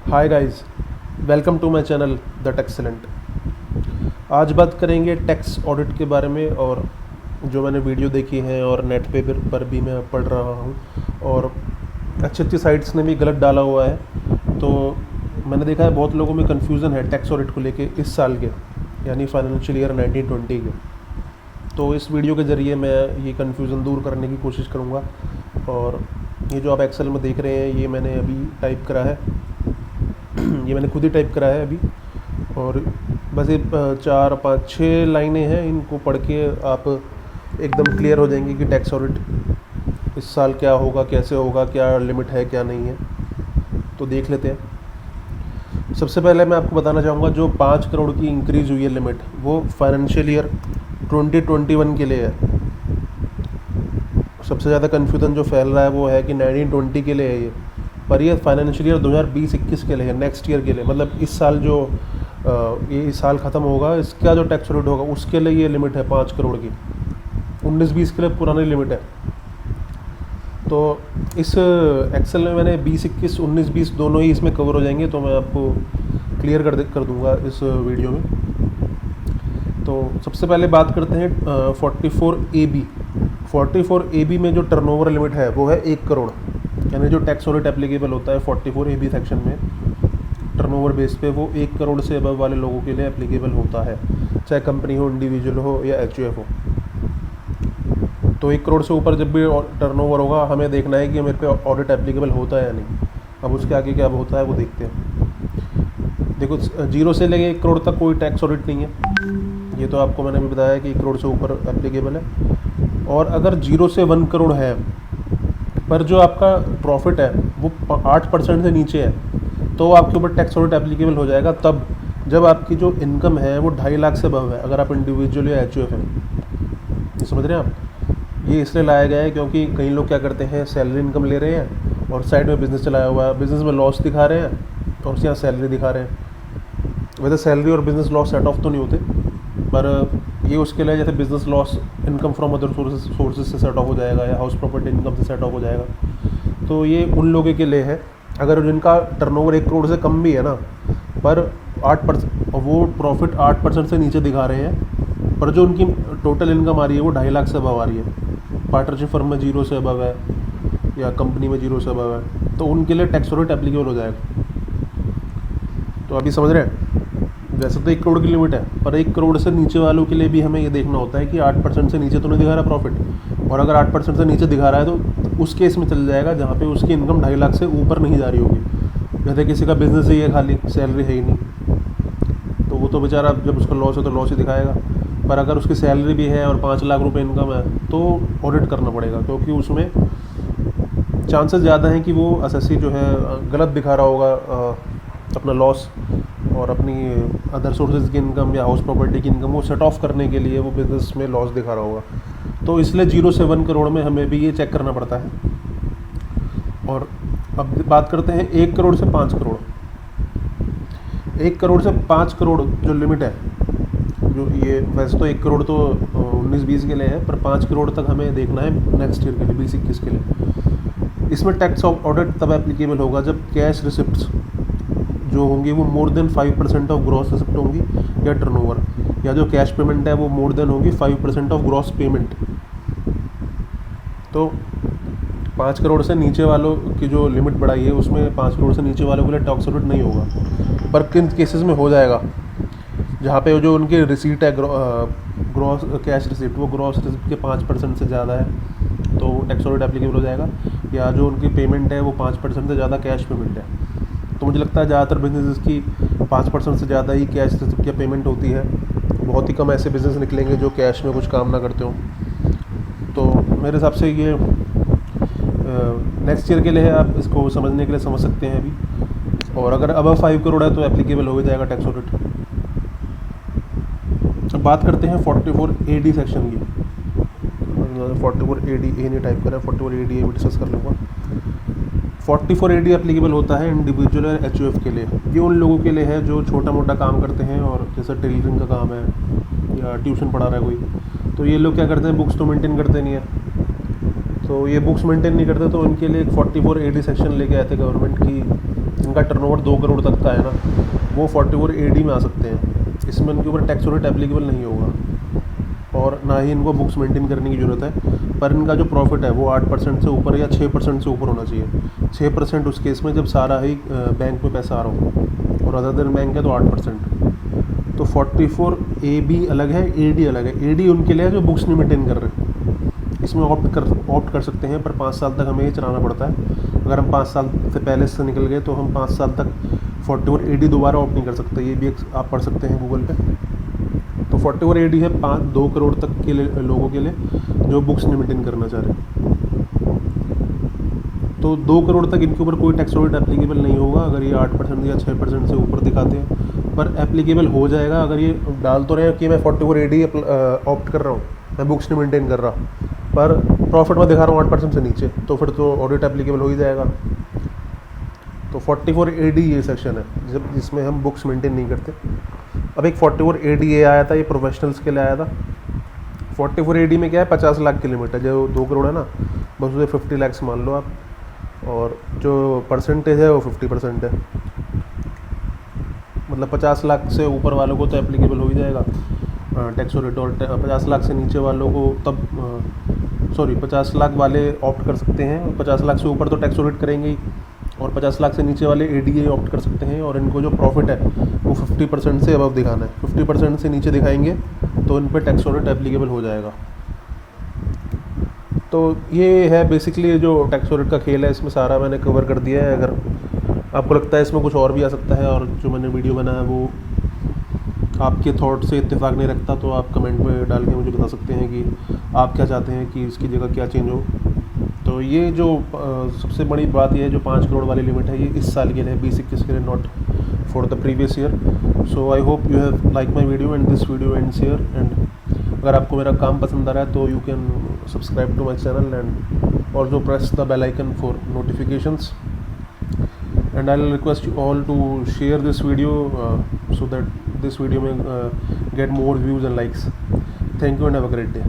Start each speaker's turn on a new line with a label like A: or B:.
A: Hi guys, welcome to my channel the Texellent. आज बात करेंगे टैक्स ऑडिट के बारे में। और जो मैंने वीडियो देखी है और नेट पेपर पर भी मैं पढ़ रहा हूँ और अच्छी अच्छी साइट्स ने भी गलत डाला हुआ है। तो मैंने देखा है बहुत लोगों में कन्फ्यूज़न है टैक्स ऑडिट को लेके इस साल के, यानी फाइनेंशियल ईयर 1920 के। तो इस वीडियो के ज़रिए मैं ये कन्फ्यूज़न दूर करने की कोशिश करूँगा। और ये जो आप एक्सेल में देख रहे हैं ये मैंने अभी टाइप करा है ये मैंने खुद ही टाइप करा है अभी। और बस ये 4 5 6 लाइनें हैं, इनको पढ़ के आप एकदम क्लियर हो जाएंगे कि टैक्स ऑडिट इस साल क्या होगा, कैसे होगा, क्या लिमिट है, क्या नहीं है। तो देख लेते हैं। सबसे पहले मैं आपको बताना चाहूँगा जो 5 करोड़ की इंक्रीज़ हुई है लिमिट, वो फाइनेंशियल ईयर 2021 के लिए है। सबसे ज़्यादा कन्फ्यूजन जो फैल रहा है वो है कि 1920 के लिए है ये, पर ये फाइनेंशियल ईयर 2020-21 के लिए है, नेक्स्ट ईयर के लिए। मतलब इस साल जो ये इस साल ख़त्म होगा, इसका जो टैक्स रेट होगा उसके लिए ये लिमिट है 5 करोड़ की। 19-20 के लिए पुरानी लिमिट है। तो इस एक्सेल में मैंने 20-21, 19-20 दोनों ही इसमें कवर हो जाएंगे, तो मैं आपको क्लियर कर दूंगा इस वीडियो में। तो सबसे पहले बात करते हैं 44AB। 44AB में जो टर्नओवर लिमिट है वो है 1 करोड़, यानी जो टैक्स ऑडिट एप्लीकेबल होता है 44AB सेक्शन में टर्नओवर बेस पे, वो 1 करोड़ से अबव वाले लोगों के लिए एप्लीकेबल होता है, चाहे कंपनी हो, इंडिविजुअल हो या HUF हो। तो 1 करोड़ से ऊपर जब भी टर्नओवर होगा, हमें देखना है कि मेरे पे ऑडिट एप्लीकेबल होता है या नहीं। अब उसके आगे क्या होता है वो देखते हैं। देखो, 0 से लेके 1 करोड़ तक कोई टैक्स ऑडिट नहीं है, ये तो आपको मैंने भी बताया कि 1 करोड़ से ऊपर एप्लीकेबल है। और अगर 0 से 1 करोड़ है पर जो आपका प्रॉफिट है वो 8% से नीचे है, तो आपके ऊपर टैक्स ऑडिट एप्लीकेबल हो जाएगा तब जब आपकी जो इनकम है वो 2.5 लाख से अबव है, अगर आप इंडिविजुअल या HUF हैं। ये समझ रहे हैं आप? ये इसलिए लाया गया है क्योंकि कई लोग क्या करते हैं, सैलरी इनकम ले रहे हैं और साइड में बिज़नेस चलाया हुआ है, बिज़नेस में लॉस दिखा रहे हैं और यहाँ सैलरी दिखा रहे हैं। वैसे सैलरी और बिज़नेस लॉस सेट ऑफ तो नहीं होते, पर ये उसके लिए जैसे business loss income from other sources से सेट ऑफ हो जाएगा या हाउस प्रॉपर्टी इनकम से सेट ऑफ हो जाएगा। तो ये उन लोगों के लिए है अगर जिनका टर्नओवर 1 करोड़ से कम भी है ना, पर 8% वो प्रॉफिट 8% से नीचे दिखा रहे हैं, पर जो उनकी टोटल इनकम आ रही है वो 2.5 लाख से अबव आ रही है। पार्टनरशिप फर्म में 0 से अबव है या कंपनी में 0 से अबव है, तो उनके लिए टैक्स ऑडिट एप्लीकेबल हो जाएगा। तो अभी समझ रहे हैं? वैसे तो 1 करोड़ की लिमिट है, पर 1 करोड़ से नीचे वालों के लिए भी हमें ये देखना होता है कि 8% से नीचे तो नहीं दिखा रहा प्रॉफिट। और अगर 8% से नीचे दिखा रहा है तो उस केस में चल जाएगा जहाँ पे उसकी इनकम 2.5 लाख से ऊपर नहीं जा रही होगी। जैसे किसी का बिजनेस ही है, खाली सैलरी है ही नहीं, तो वो तो बेचारा जब उसका लॉस है तो लॉस ही दिखाएगा। पर अगर उसकी सैलरी भी है और 5 लाख रुपये इनकम है तो ऑडिट करना पड़ेगा, क्योंकि उसमें चांसेस ज़्यादा हैं कि वो एसएससी जो है गलत दिखा रहा होगा अपना लॉस और अपनी अदर सोर्सेज की इनकम या हाउस प्रॉपर्टी की इनकम वो सेट ऑफ करने के लिए वो बिज़नेस में लॉस दिखा रहा होगा। तो इसलिए 0 से 1 करोड़ में हमें भी ये चेक करना पड़ता है। और अब बात करते हैं 1 करोड़ से 5 करोड़। 1 करोड़ से 5 करोड़ जो लिमिट है, जो ये वैसे तो 1 करोड़ तो 19-20 के लिए है, पर 5 करोड़ तक हमें देखना है नेक्स्ट ईयर के लिए, 20-21 के लिए। इसमें टैक्स ऑडिट तब एप्लीकेबल होगा जब कैश रिसिप्ट्स जो होंगी वो more than 5% of gross receipt होंगी, या टर्नओवर, या जो कैश पेमेंट है वो मोर देन होगी 5% ऑफ ग्रॉस पेमेंट। तो 5 करोड़ से नीचे वालों की जो लिमिट बढ़ाई है उसमें 5 करोड़ से नीचे वालों के लिए टैक्स ऑडिट नहीं होगा, पर किन केसेस में हो जाएगा, जहाँ पे जो उनकी रिसीट है ग्रॉस कैश रिसिप्ट वो ग्रॉस रिसिप्ट के 5% से ज़्यादा है तो टैक्स ऑडिट एप्लीकेबल हो जाएगा, या जो उनकी पेमेंट है वो 5% से ज़्यादा कैश पेमेंट है। तो मुझे लगता है ज़्यादातर बिजनेस की 5% से ज़्यादा ही कैश रिसिप्ट की पेमेंट होती है। बहुत ही कम ऐसे बिज़नेस निकलेंगे जो कैश में कुछ काम ना करते हो। तो मेरे हिसाब से ये नेक्स्ट ईयर के लिए है, आप इसको समझने के लिए समझ सकते हैं अभी। और अगर अबव 5 करोड़ है तो एप्लीकेबल हो जाएगा टैक्स ऑडिट। अब बात करते हैं 44AD सेक्शन की। 44AD ए नहीं टाइप करा, 44AD ए भी डिस्कस कर लूँगा। 44AD एप्लीकेबल होता है इंडिविजुअल और HUF के लिए। ये उन लोगों के लिए है जो छोटा मोटा काम करते हैं, और जैसे टेलरिंग का काम है या ट्यूशन पढ़ा रहा है कोई, तो ये लोग क्या करते हैं, बुक्स तो मेंटेन करते नहीं है। तो ये बुक्स मेंटेन नहीं करते, तो उनके लिए एक 44AD सेक्शन लेके आए थे गवर्नमेंट की जिनका टर्नओवर 2 करोड़ तक का है ना, वो 44 AD में आ सकते हैं। इसमें इनके ऊपर टैक्स रेट एप्लीकेबल नहीं होगा और ना ही इनको बुक्स मेंटेन करने की ज़रूरत है। पर इनका जो प्रॉफिट है वो 8% से ऊपर या 6% से ऊपर होना चाहिए। 6% उस केस में जब सारा ही बैंक में पैसा आ रहा हो, और अदर देन बैंक है तो 8%। तो 44 AB अलग है, AD अलग है। AD उनके लिए है जो बुक्स नहीं मेंटेन कर रहे, इसमें ऑप्ट कर सकते हैं, पर 5 साल तक हमें ये चलाना पड़ता है। अगर हम 5 साल से पहले से निकल गए तो हम 5 साल तक 44 AD दोबारा ऑप्ट नहीं कर सकते। ये भी आप पढ़ सकते हैं गूगल पे। तो 44 AD है 2 करोड़ तक के लिए लोगों के लिए जो बुक्स नहीं मेंटेन करना चाह रहे। तो 2 करोड़ तक इनके ऊपर कोई टैक्स रेट एप्लीकेबल नहीं होगा अगर ये 8% या 6% से ऊपर दिखाते हैं। पर एप्लीकेबल हो जाएगा अगर ये डाल तो रहे हैं कि मैं 44 AD ऑप्ट कर रहा हूँ, मैं बुक्स नहीं मेंटेन कर रहा, पर प्रॉफिट में दिखा रहा हूँ 8% से नीचे, तो फिर तो ऑडिट एप्लीकेबल हो ही जाएगा। तो 44 AD ये सेक्शन है जिसमें हम बुक्स मेंटेन नहीं करते। अब एक 44 AD ये आया था, ये प्रोफेशनल्स के लिए आया था। 44 AD में क्या है, 50 लाख की लिमिट है। जो 2 करोड़ है ना, बस उसे 50 लाख मान लो आप, और जो परसेंटेज है वो 50% है। मतलब 50 लाख से ऊपर वालों को तो एप्लीकेबल हो ही जाएगा टैक्स रेट, और 50 लाख से नीचे वालों को तब 50 लाख वाले ऑप्ट कर सकते हैं, और 50 लाख से ऊपर तो टैक्स रेट करेंगे ही, और 50 लाख से नीचे वाले ADA ऑप्ट कर सकते हैं। और इनको जो प्रॉफिट है वो 50% से अबव दिखाना है। 50% से नीचे दिखाएंगे तो इन पर टैक्स रेट एप्लीकेबल हो जाएगा। तो ये है बेसिकली जो टैक्स रेट का खेल है, इसमें सारा मैंने कवर कर दिया है। अगर आपको लगता है इसमें कुछ और भी आ सकता है और जो मैंने वीडियो बनाया वो आपके थॉट से इत्तेफाक नहीं रखता, तो आप कमेंट में डाल के मुझे बता सकते हैं कि आप क्या चाहते हैं कि इसकी जगह क्या चेंज हो। तो ये जो सबसे बड़ी बात ये है, जो 5 करोड़ वाली लिमिट है, ये इस साल के लिए 2021 के लिए, not for the previous year. So I hope you have like my video and this video ends here. And अगर आपको मेरा काम पसंद आ रहा है तो you can subscribe to my channel and also press the bell icon for notifications. And I'll request you all to share this video so that this video may get more views and likes. Thank you and have a great day.